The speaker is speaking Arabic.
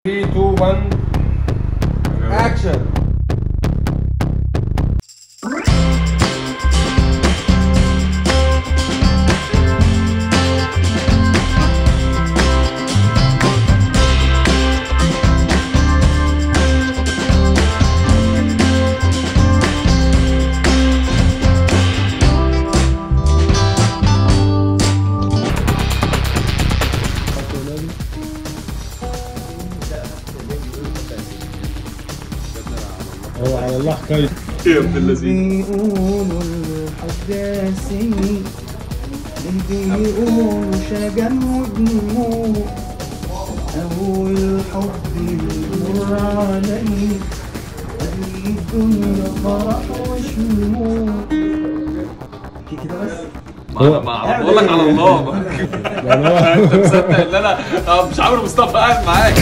3 2 1 اكشن. هو على الله حكاية يا ابن اللذين. بيقولوا الحداثي بيقولوا شجن ودموع أول حب يمر علي قال الدنيا فرح وشموع كده بس. ما بقول لك على الله. انت مصدق ان انا مش عمرو مصطفى قاعد معاك؟